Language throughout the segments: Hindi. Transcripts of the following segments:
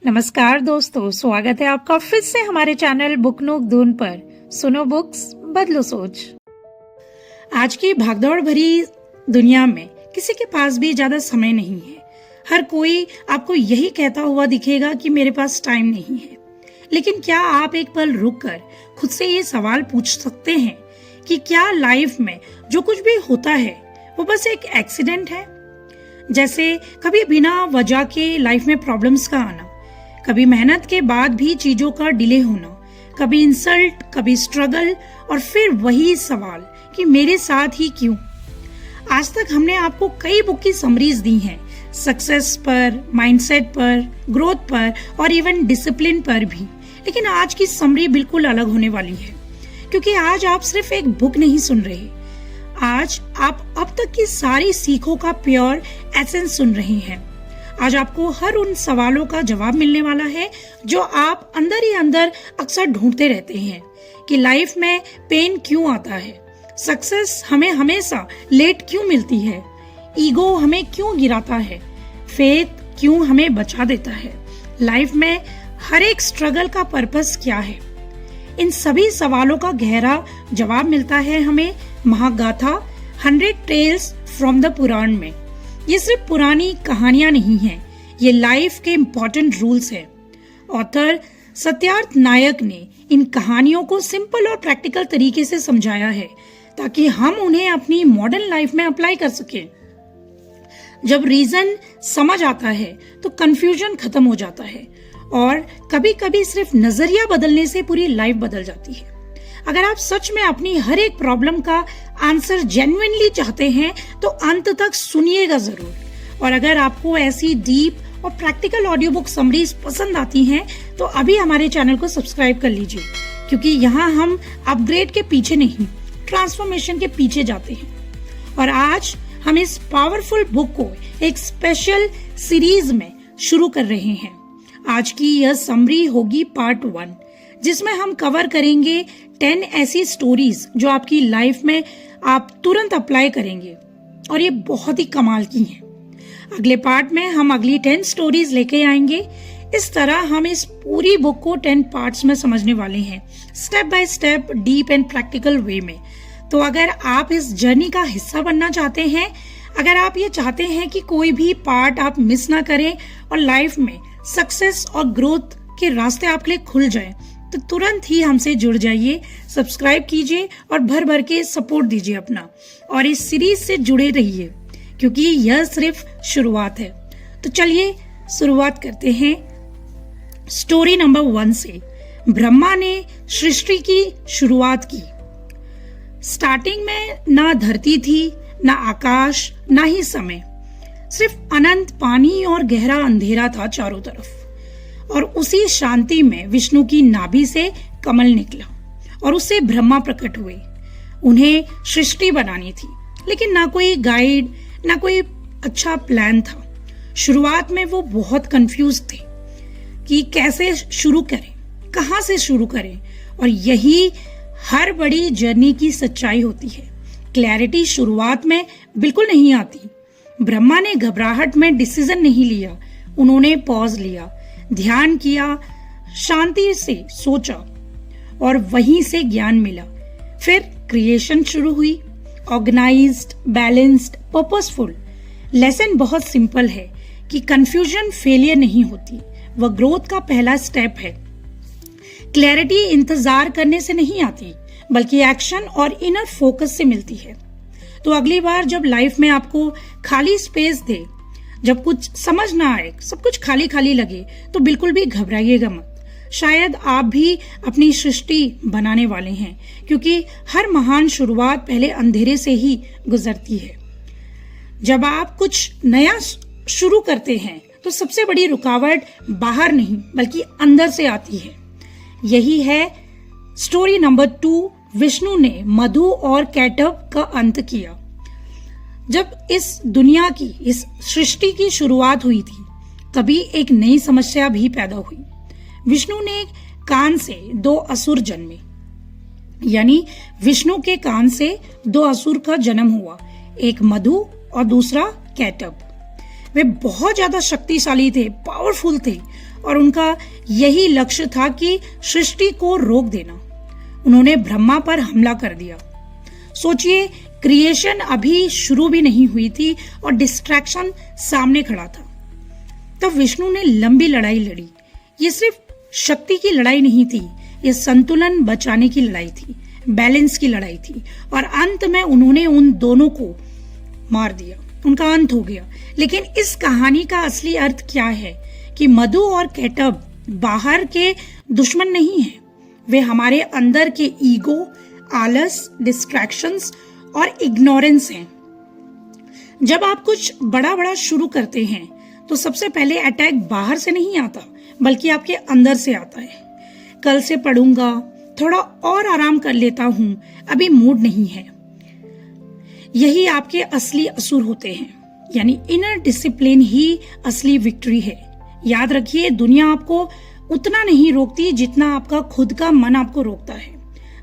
नमस्कार दोस्तों, स्वागत है आपका फिर से हमारे चैनल बुक नोक दून पर। सुनो बुक्स, बदलो सोच। आज की भागदौड़ भरी दुनिया में किसी के पास भी ज्यादा समय नहीं है। हर कोई आपको यही कहता हुआ दिखेगा कि मेरे पास टाइम नहीं है। लेकिन क्या आप एक पल रुक कर खुद से ये सवाल पूछ सकते हैं कि क्या लाइफ में जो कुछ भी होता है वो बस एक एक्सीडेंट है? जैसे कभी बिना वजह के लाइफ में प्रॉब्लम्स का आना, कभी मेहनत के बाद भी चीजों का डिले होना, कभी इंसल्ट, कभी स्ट्रगल और फिर वही सवाल कि मेरे साथ ही क्यों। आज तक हमने आपको कई बुक की समरीज दी हैं, सक्सेस पर, माइंडसेट पर, ग्रोथ पर और इवन डिसिप्लिन पर भी। लेकिन आज की समरी बिल्कुल अलग होने वाली है, क्योंकि आज आप सिर्फ एक बुक नहीं सुन रहे, आज आप अब तक की सारी सीखों का प्योर एसेंस सुन रहे हैं। आज आपको हर उन सवालों का जवाब मिलने वाला है जो आप अंदर ही अंदर अक्सर ढूंढते रहते हैं कि लाइफ में पेन क्यों आता है, सक्सेस हमें हमेशा लेट क्यों मिलती है, ईगो हमें क्यों गिराता है, फेथ क्यों हमें बचा देता है, लाइफ में हर एक स्ट्रगल का पर्पस क्या है। इन सभी सवालों का गहरा जवाब मिलता है हमें महागाथा 100 टेल्स फ्रॉम द पुराण में। ये सिर्फ पुरानी कहानियां नहीं हैं, ये लाइफ के इम्पोर्टेंट रूल्स हैं। ऑथर सत्यार्थ नायक ने इन कहानियों को सिंपल और प्रैक्टिकल तरीके से समझाया है ताकि हम उन्हें अपनी मॉडर्न लाइफ में अप्लाई कर सकें। जब रीजन समझ आता है तो कंफ्यूजन खत्म हो जाता है और कभी कभी सिर्फ नजरिया बदलने से पूरी लाइफ बदल जाती है। अगर आप सच में अपनी हर एक प्रॉब्लम का आंसर जेन्युइनली चाहते हैं तो अंत तक सुनिएगा जरूर। और अगर आपको ऐसी डीप और प्रैक्टिकल ऑडियो बुक समरीज पसंद आती हैं तो अभी हमारे चैनल को सब्सक्राइब कर लीजिए, क्योंकि यहाँ हम अपग्रेड के पीछे नहीं, ट्रांसफॉर्मेशन के पीछे जाते हैं। और आज हम इस पावरफुल बुक को एक स्पेशल सीरीज में शुरू कर रहे हैं। आज की यह समरी होगी पार्ट 1, जिसमें हम कवर करेंगे 10 ऐसी स्टोरीज जो आपकी लाइफ में आप तुरंत अप्लाई करेंगे और ये बहुत ही कमाल की हैं। अगले पार्ट में हम अगली 10 स्टोरीज लेके आएंगे। इस तरह हम इस पूरी बुक को 10 पार्ट्स में समझने वाले हैं, step by step, deep and practical way में। तो अगर आप इस जर्नी का हिस्सा बनना चाहते हैं, अगर आप ये चाहते हैं कि कोई भी पार्ट आप मिस ना करें और लाइफ में सक्सेस और ग्रोथ के रास्ते आपके लिए खुल जाए, तो तुरंत ही हमसे जुड़ जाइए, सब्सक्राइब कीजिए और भर भर के सपोर्ट दीजिए अपना, और इस सीरीज से जुड़े रहिए क्योंकि यह सिर्फ शुरुआत है। तो चलिए शुरुआत करते हैं स्टोरी नंबर 1 से। ब्रह्मा ने सृष्टि की शुरुआत की। स्टार्टिंग में ना धरती थी, ना आकाश, ना ही समय, सिर्फ अनंत पानी और गहरा अंधेरा था चारों तरफ। और उसी शांति में विष्णु की नाभि से कमल निकला और उससे ब्रह्मा प्रकट हुए। उन्हें सृष्टि बनानी थी, लेकिन ना कोई गाइड, ना कोई अच्छा प्लान था। शुरुआत में वो बहुत कंफ्यूज थे कि कैसे शुरू करें, कहां से शुरू करें। और यही हर बड़ी जर्नी की सच्चाई होती है। क्लैरिटी शुरुआत में बिल्कुल नहीं आती। ब्रह्मा ने घबराहट में डिसीजन नहीं लिया, उन्होंने पॉज लिया, ध्यान किया, शांति से सोचा और वहीं से ज्ञान मिला। फिर क्रिएशन शुरू हुई, ऑर्गेनाइज्ड, बैलेंस्ड, पर्पसफुल। लेसन बहुत सिंपल है कि कंफ्यूजन फेलियर नहीं होती, वह ग्रोथ का पहला स्टेप है। क्लैरिटी इंतजार करने से नहीं आती, बल्कि एक्शन और इनर फोकस से मिलती है। तो अगली बार जब लाइफ में आपको खाली स्पेस दे, जब कुछ समझ ना आए, सब कुछ खाली खाली लगे, तो बिल्कुल भी घबराइएगा मत। शायद आप भी अपनी सृष्टि बनाने वाले हैं, क्योंकि हर महान शुरुआत पहले अंधेरे से ही गुजरती है। जब आप कुछ नया शुरू करते हैं तो सबसे बड़ी रुकावट बाहर नहीं बल्कि अंदर से आती है। यही है स्टोरी नंबर 2। विष्णु ने मधु और कैटब का अंत किया। जब इस दुनिया की, इस सृष्टि की शुरुआत हुई थी, तभी एक नई समस्या भी पैदा हुई। विष्णु ने कान से 2 असुर जन्मे, यानी विष्णु के कान से 2 असुर का जन्म हुआ, एक मधु और दूसरा कैटब। वे बहुत ज्यादा शक्तिशाली थे, पावरफुल थे और उनका यही लक्ष्य था कि सृष्टि को रोक देना। उन्होंने ब्रह्मा पर हमला कर दिया। सोचिए, क्रिएशन अभी शुरू भी नहीं हुई थी और डिस्ट्रैक्शन सामने खड़ा था। तब विष्णु ने लंबी लड़ाई लड़ी। ये सिर्फ शक्ति की लड़ाई नहीं थी, ये संतुलन बचाने की लड़ाई थी, बैलेंस की लड़ाई थी। और अंत में उन्होंने उन दोनों को मार दिया, उनका अंत हो गया। लेकिन इस कहानी का असली अर्थ क्या है कि मधु और केटब बाहर के दुश्मन नहीं हैं, वे हमारे अंदर के ईगो, आलस, डिस्ट्रैक्शंस और इग्नोरेंस हैं। जब आप कुछ बड़ा बड़ा शुरू करते हैं तो सबसे पहले अटैक बाहर से नहीं आता, बल्कि आपके अंदर से आता है। कल से पढ़ूंगा, थोड़ा और आराम कर लेता हूं, अभी मूड नहीं है। यही आपके असली असुर होते हैं, यानी इनर डिसिप्लिन ही असली विक्ट्री है। याद रखिए, दुनिया आपको उतना नहीं रोकती जितना आपका खुद का मन आपको रोकता है।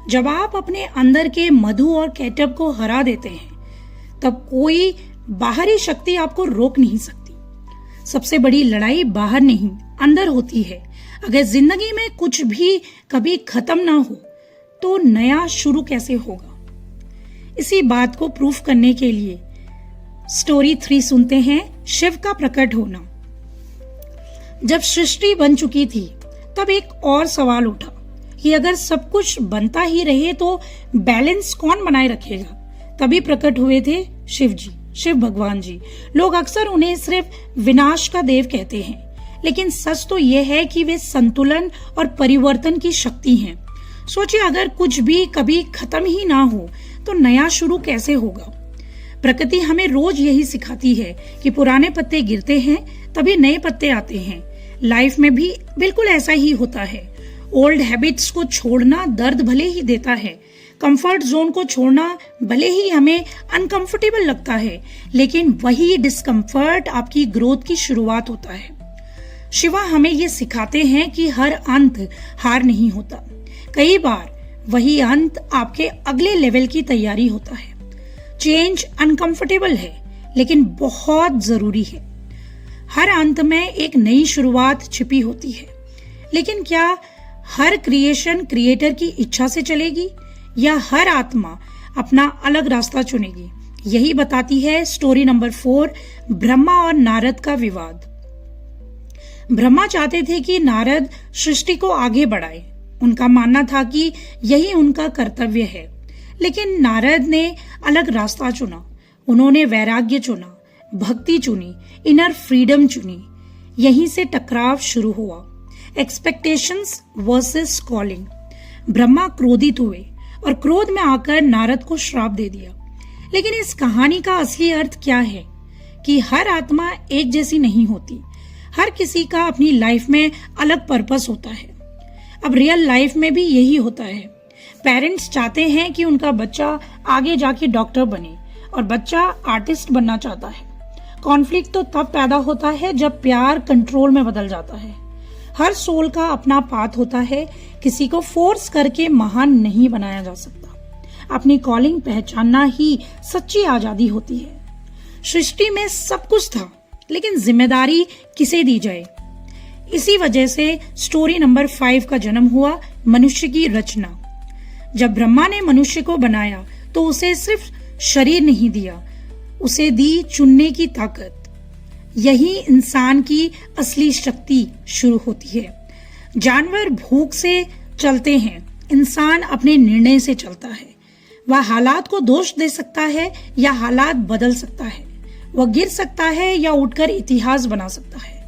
जब आप अपने अंदर के मधु और केटब को हरा देते हैं, तब कोई बाहरी शक्ति आपको रोक नहीं सकती। सबसे बड़ी लड़ाई बाहर नहीं, अंदर होती है। अगर जिंदगी में कुछ भी कभी खत्म ना हो तो नया शुरू कैसे होगा? इसी बात को प्रूफ करने के लिए स्टोरी 3 सुनते हैं, शिव का प्रकट होना। जब सृष्टि बन चुकी थी तब एक और सवाल उठा कि अगर सब कुछ बनता ही रहे तो बैलेंस कौन बनाए रखेगा? तभी प्रकट हुए थे शिव जी, शिव भगवान जी। लोग अक्सर उन्हें सिर्फ विनाश का देव कहते हैं, लेकिन सच तो यह है कि वे संतुलन और परिवर्तन की शक्ति हैं। सोचिए, अगर कुछ भी कभी खत्म ही ना हो तो नया शुरू कैसे होगा? प्रकृति हमें रोज यही सिखाती है कि पुराने पत्ते गिरते हैं तभी नए पत्ते आते हैं। लाइफ में भी बिल्कुल ऐसा ही होता है। ओल्ड हैबिट्स को छोड़ना दर्द भले ही देता है, कंफर्ट जोन को छोड़ना भले ही हमें अनकंफर्टेबल लगता है, लेकिन वही डिस्कंफर्ट आपकी ग्रोथ की शुरुआत होता है। शिवा हमें ये सिखाते हैं कि हर अंत हार नहीं होता, कई बार वही अंत आपके अगले लेवल की तैयारी होता है। चेंज अनकंफर्टेबल है, लेकिन बहुत जरूरी है। हर अंत में एक नई शुरुआत छिपी होती है। लेकिन क्या हर क्रिएशन क्रिएटर की इच्छा से चलेगी या हर आत्मा अपना अलग रास्ता चुनेगी? यही बताती है स्टोरी नंबर 4, ब्रह्मा और नारद का विवाद। ब्रह्मा चाहते थे कि नारद सृष्टि को आगे बढ़ाए। उनका मानना था कि यही उनका कर्तव्य है। लेकिन नारद ने अलग रास्ता चुना। उन्होंने वैराग्य चुना, भक्ति चुनी, इनर फ्रीडम चुनी। यहीं से टकराव शुरू हुआ, एक्सपेक्टेशंस वर्सेस कॉलिंग। ब्रह्मा क्रोधित हुए और क्रोध में आकर नारद को श्राप दे दिया। लेकिन इस कहानी का असली अर्थ क्या है कि हर आत्मा एक जैसी नहीं होती। हर किसी का अपनी लाइफ में अलग पर्पस होता है। अब रियल लाइफ में भी यही होता है। पेरेंट्स चाहते हैं कि उनका बच्चा आगे जाके डॉक्टर बने और बच्चा आर्टिस्ट बनना चाहता है। कॉन्फ्लिक्ट तो तब पैदा होता है जब प्यार कंट्रोल में बदल जाता है। हर सोल का अपना पाथ होता है। किसी को फोर्स करके महान नहीं बनाया जा सकता। अपनी कॉलिंग पहचानना ही सच्ची आजादी होती है। सृष्टि में सब कुछ था, लेकिन जिम्मेदारी किसे दी जाए? इसी वजह से स्टोरी नंबर 5 का जन्म हुआ, मनुष्य की रचना। जब ब्रह्मा ने मनुष्य को बनाया तो उसे सिर्फ शरीर नहीं दिया, उसे दी चुनने की ताकत। यही इंसान की असली शक्ति शुरू होती है। जानवर भूख से चलते हैं, इंसान अपने निर्णय से चलता है। वह हालात को दोष दे सकता है या हालात बदल सकता है। वह गिर सकता है या उठकर इतिहास बना सकता है।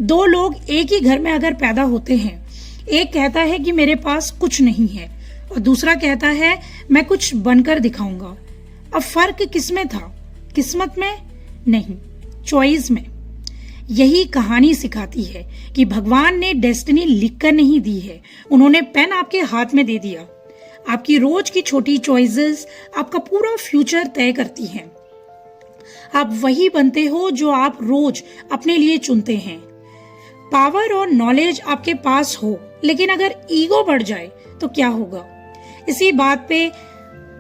2 लोग एक ही घर में अगर पैदा होते हैं, एक कहता है कि मेरे पास कुछ नहीं है और दूसरा कहता है मैं कुछ बनकर दिखाऊंगा। अब फर्क किसमें था? किस्मत में नहीं, चॉइस में। यही कहानी सिखाती है कि भगवान ने डेस्टिनी लिखकर नहीं दी है, उन्होंने पेन आपके हाथ में दे दिया। आपकी रोज की छोटी चॉइसेस आपका पूरा फ्यूचर तय करती हैं। आप वही बनते हो जो आप रोज अपने लिए चुनते हैं। पावर और नॉलेज आपके पास हो, लेकिन अगर ईगो बढ़ जाए तो क्या होगा? इसी बात पे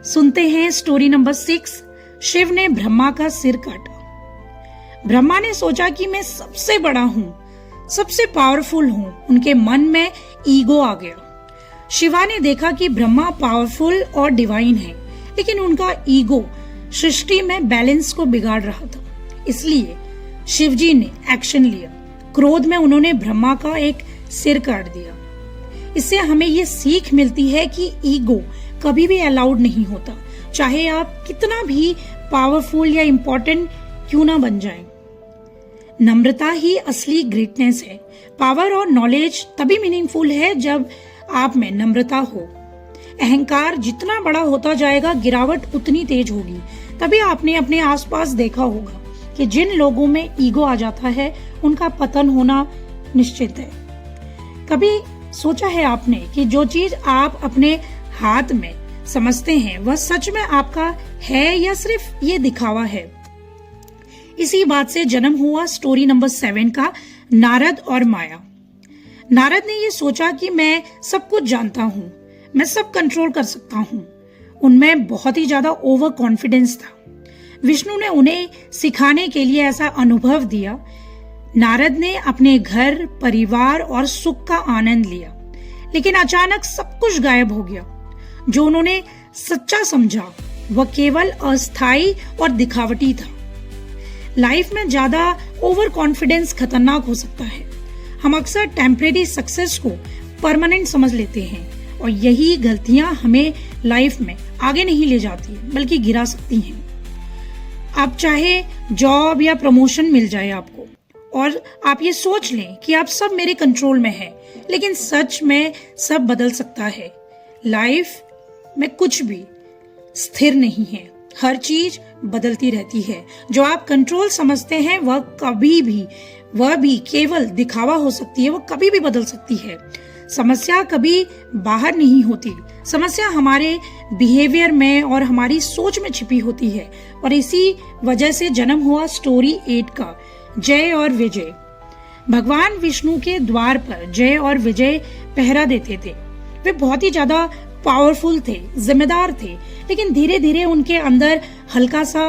सुनते हैं स्टोरी नंबर 6, शिव ने ब्रह्मा का सिर काटा। ब्रह्मा ने सोचा कि मैं सबसे बड़ा हूं, सबसे पावरफुल हूं, उनके मन में ईगो आ गया। शिवा ने देखा कि ब्रह्मा पावरफुल और डिवाइन है, लेकिन उनका ईगो सृष्टि में बैलेंस को बिगाड़ रहा था। इसलिए शिवजी ने एक्शन लिया। क्रोध में उन्होंने ब्रह्मा का एक सिर काट दिया। इससे हमें ये सीख मिलती है कि ईगो कभी भी अलाउड नहीं होता, चाहे आप कितना भी पावरफुल या इम्पोर्टेंट क्यों ना बन जाएं। नम्रता ही असली ग्रेटनेस है। पावर और नॉलेज तभी मीनिंगफुल है जब आप में नम्रता हो। अहंकार जितना बड़ा होता जाएगा, गिरावट उतनी तेज होगी। तभी आपने अपने आसपास देखा होगा कि जिन लोगों में ईगो आ जाता है उनका पतन होना निश्चित है। कभी सोचा है आपने कि जो चीज आप अपने हाथ में समझते हैं वह सच में आपका है या सिर्फ ये दिखावा है? इसी बात से जन्म हुआ स्टोरी नंबर 7 का, नारद और माया। नारद ने ये सोचा कि मैं सब कुछ जानता हूँ, मैं सब कंट्रोल कर सकता हूँ। उनमें बहुत ही ज्यादा ओवर कॉन्फिडेंस था। विष्णु ने उन्हें सिखाने के लिए ऐसा अनुभव दिया। नारद ने अपने घर, परिवार और सुख का आनंद लिया, लेकिन अचानक सब कुछ गायब हो गया। जो उन्होंने सच्चा समझा वह केवल अस्थायी और दिखावटी था। लाइफ में ज्यादा ओवर कॉन्फिडेंस खतरनाक हो सकता है। हम अक्सर टेम्परेरी सक्सेस को परमानेंट समझ लेते हैं और यही गलतियां हमें लाइफ में आगे नहीं ले जाती बल्कि गिरा सकती हैं। आप चाहे जॉब या प्रमोशन मिल जाए आपको और आप ये सोच लें कि आप सब मेरे कंट्रोल में है, लेकिन सच में सब बदल सकता है। लाइफ में कुछ भी स्थिर नहीं है, हर चीज बदलती रहती है। जो आप कंट्रोल समझते हैं वह भी केवल दिखावा हो सकती है, वह कभी भी बदल सकती है। समस्या कभी बाहर नहीं होती, समस्या हमारे बिहेवियर में और हमारी सोच में छिपी होती है। और इसी वजह से जन्म हुआ स्टोरी 8 का, जय और विजय। भगवान विष्णु के द्वार पर जय और विजय पहरा देते थे। वे बहुत ही ज्यादा पावरफुल थे, जिम्मेदार थे, लेकिन धीरे धीरे उनके अंदर हल्का सा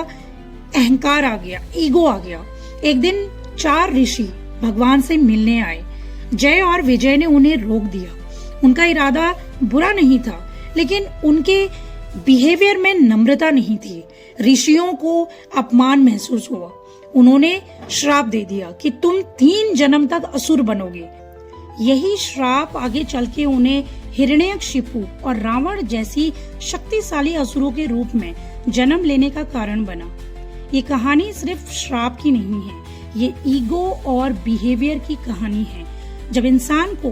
अहंकार आ गया, ईगो आ गया। एक दिन 4 ऋषि भगवान से मिलने आए। जय और विजय ने उन्हें रोक दिया। उनका इरादा बुरा नहीं था, लेकिन उनके बिहेवियर में नम्रता नहीं थी। ऋषियों को अपमान महसूस हुआ। उन्होंने श्राप दे दिया कि तुम 3 जन्म तक असुर बनोगे। यही श्राप आगे चल के उन्हें हिरण्यकशिपु और रावण जैसी शक्तिशाली असुरों के रूप में जन्म लेने का कारण बना। ये कहानी सिर्फ श्राप की नहीं है, ये ईगो और बिहेवियर की कहानी है। जब इंसान को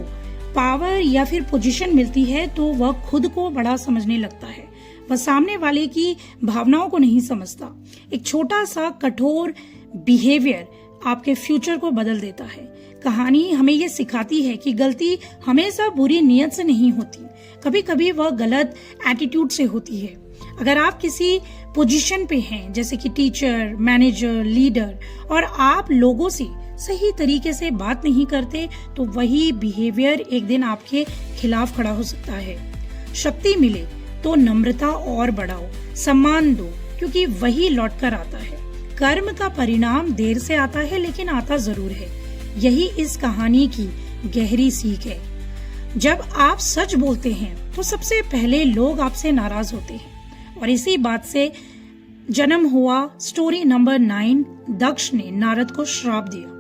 पावर या फिर पोजीशन मिलती है तो वह खुद को बड़ा समझने लगता है, वह सामने वाले की भावनाओं को नहीं समझता। एक छोटा सा कठोर बिहेवियर आपके फ्यूचर को बदल देता है। कहानी हमें ये सिखाती है कि गलती हमेशा बुरी नीयत से नहीं होती, कभी कभी वह गलत एटीट्यूड से होती है। अगर आप किसी पोजीशन पे हैं, जैसे कि टीचर, मैनेजर, लीडर, और आप लोगों से सही तरीके से बात नहीं करते, तो वही बिहेवियर एक दिन आपके खिलाफ खड़ा हो सकता है। शक्ति मिले तो नम्रता और बढ़ाओ, सम्मान दो, क्योंकि वही लौट कर आता है। कर्म का परिणाम देर से आता है, लेकिन आता जरूर है। यही इस कहानी की गहरी सीख है। जब आप सच बोलते हैं तो सबसे पहले लोग आपसे नाराज होते हैं। और इसी बात से जन्म हुआ स्टोरी नंबर 9, दक्ष ने नारद को श्राप दिया।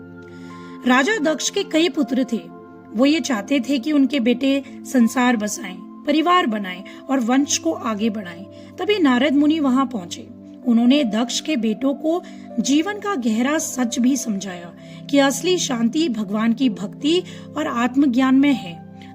राजा दक्ष के कई पुत्र थे। वो ये चाहते थे कि उनके बेटे संसार बसाएं, परिवार बनाएं और वंश को आगे बढ़ाएं। तभी नारद मुनि वहां पहुंचे। उन्होंने दक्ष के बेटों को जीवन का गहरा सच भी समझाया कि असली शांति भगवान की भक्ति और आत्मज्ञान में है।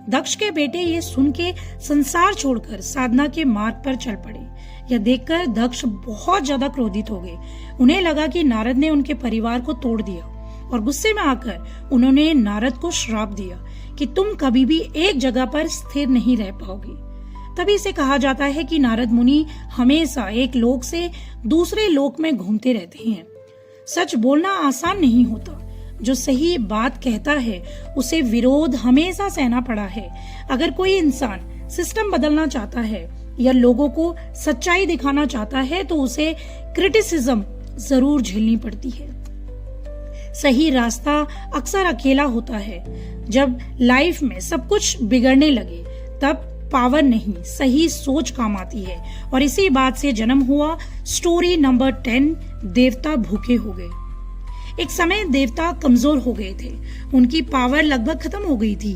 दक्ष के बेटे ये सुन के संसार छोड़कर साधना के मार्ग पर चल पड़े। यह देखकर दक्ष बहुत ज्यादा क्रोधित हो गए। उन्हें लगा कि नारद ने उनके परिवार को तोड़ दिया और गुस्से में आकर उन्होंने नारद को श्राप दिया कि तुम कभी भी एक जगह पर स्थिर नहीं रह पाओगे। तभी से कहा जाता है कि नारद मुनि हमेशा एक लोक से दूसरे लोक में घूमते रहते हैं। सच बोलना आसान नहीं होता। जो सही बात कहता है उसे विरोध हमेशा सहना पड़ा है। अगर कोई इंसान सिस्टम बदलना चाहता है या लोगों को सच्चाई दिखाना चाहता है तो उसे क्रिटिसिज्म जरूर झेलनी पड़ती है। सही रास्ता अक्सर अकेला होता है। जब लाइफ में सब कुछ बिगड़ने लगे तब पावर नहीं, सही सोच काम आती है। और इसी बात से जन्म हुआ स्टोरी नंबर 10, देवता भूखे हो गए। एक समय देवता कमजोर हो गए थे, उनकी पावर लगभग खत्म हो गई थी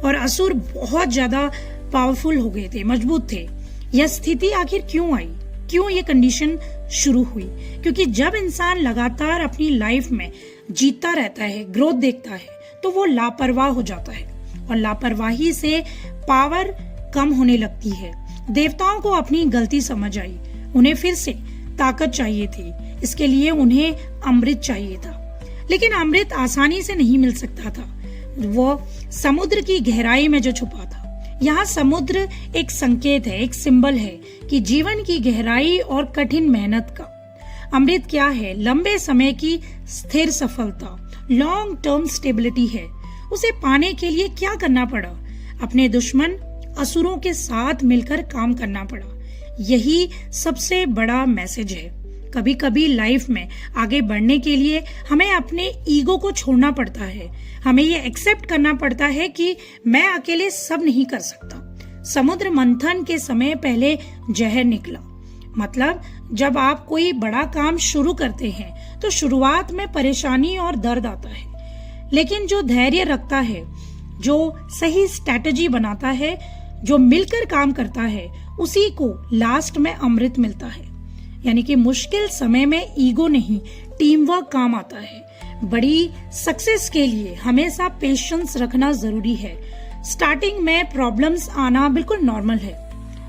और असुर बहुत ज्यादा पावरफुल हो गए थे, मजबूत थे। यह स्थिति आखिर क्यों आई, क्यों ये कंडीशन शुरू हुई? क्योंकि जब इंसान लगातार अपनी लाइफ में जीतता रहता है, ग्रोथ देखता है, तो वो लापरवाह हो जाता है और लापरवाही से पावर कम होने लगती है। देवताओं को अपनी गलती समझ आई, उन्हें फिर से ताकत चाहिए थी। इसके लिए उन्हें अमृत चाहिए था, लेकिन अमृत आसानी से नहीं मिल सकता था। वो समुद्र की गहराई में जो छुपा था। यहाँ समुद्र एक संकेत है, एक सिंबल है कि जीवन की गहराई और कठिन मेहनत का। अमृत क्या है? लंबे समय की स्थिर सफलता, लॉन्ग टर्म स्टेबिलिटी है। उसे पाने के लिए क्या करना पड़ा? अपने दुश्मन असुरों के साथ मिलकर काम करना पड़ा। यही सबसे बड़ा मैसेज है। कभी कभी लाइफ में आगे बढ़ने के लिए हमें अपने ईगो को छोड़ना पड़ता है। हमें ये एक्सेप्ट करना पड़ता है कि मैं अकेले सब नहीं कर सकता। समुद्र मंथन के समय पहले जहर निकला। मतलब जब आप कोई बड़ा काम शुरू करते हैं तो शुरुआत में परेशानी और दर्द आता है, लेकिन जो धैर्य रखता है, जो सही स्ट्रैटेजी बनाता है, जो मिलकर काम करता है, उसी को लास्ट में अमृत मिलता है। यानी कि मुश्किल समय में ईगो नहीं, टीम वर्क काम आता है। बड़ी सक्सेस के लिए हमेशा पेशेंस रखना जरूरी है। स्टार्टिंग में प्रॉब्लम्स आना बिल्कुल नॉर्मल है।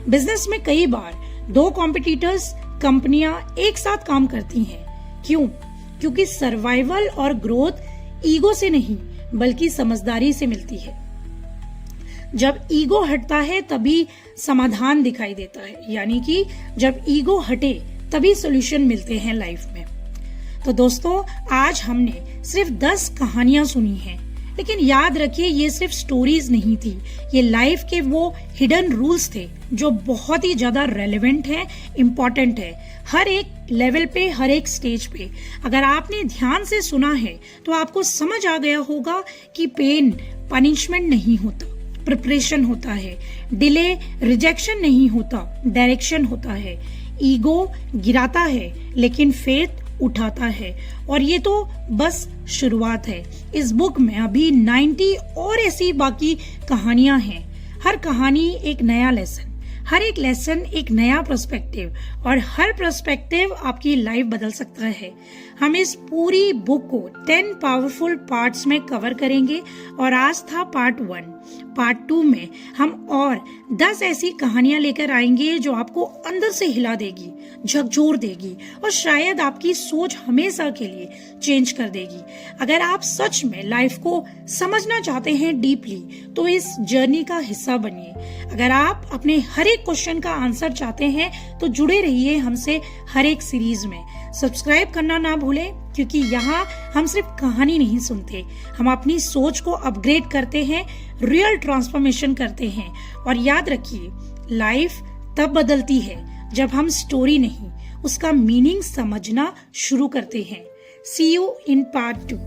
बिजनेस में कई बार 2 कॉम्पिटिटर्स कंपनियां एक साथ काम करती हैं। क्यों? क्योंकि सर्वाइवल और ग्रोथ ईगो से नहीं बल्कि समझदारी से मिलती है। जब ईगो हटता है तभी समाधान दिखाई देता है। यानी कि जब ईगो हटे तभी सॉल्यूशन मिलते हैं लाइफ में। तो दोस्तों, आज हमने सिर्फ 10 कहानियां सुनी हैं, लेकिन याद रखिए ये सिर्फ स्टोरीज नहीं थी, ये लाइफ के वो हिडन रूल्स थे जो बहुत ही ज्यादा रेलेवेंट है, इम्पोर्टेंट है हर एक लेवल पे, हर एक स्टेज पे। अगर आपने ध्यान से सुना है तो आपको समझ आ गया होगा कि पेन पनिशमेंट नहीं होता, प्रिपरेशन होता है। डिले रिजेक्शन नहीं होता, डायरेक्शन होता है। ईगो गिराता है लेकिन फेथ उठाता है। और ये तो बस शुरुआत है। इस बुक में अभी 90 और ऐसी बाकी कहानियां हैं। हर कहानी एक नया लेसन, हर एक लेसन एक नया पर्सपेक्टिव, और हर पर्सपेक्टिव आपकी लाइफ बदल सकता है। हम इस पूरी बुक को 10 पावरफुल पार्ट्स में कवर करेंगे और आज था पार्ट 1। पार्ट 2 में हम और 10 ऐसी कहानियां लेकर आएंगे जो आपको अंदर से हिला देगी, झकझोर देगी और शायद आपकी सोच हमेशा के लिए चेंज कर देगी। अगर आप सच में लाइफ को समझना चाहते हैं डीपली तो इस जर्नी का हिस्सा बनिए। अगर आप अपने हर एक क्वेश्चन का आंसर चाहते हैं तो जुड़े रहिए हमसे हर एक सीरीज में। सब्सक्राइब करना ना भूलें, क्योंकि यहाँ हम सिर्फ कहानी नहीं सुनते, हम अपनी सोच को अपग्रेड करते हैं, रियल ट्रांसफॉर्मेशन करते हैं। और याद रखिए, लाइफ तब बदलती है जब हम स्टोरी नहीं, उसका मीनिंग समझना शुरू करते हैं। See you in part 2.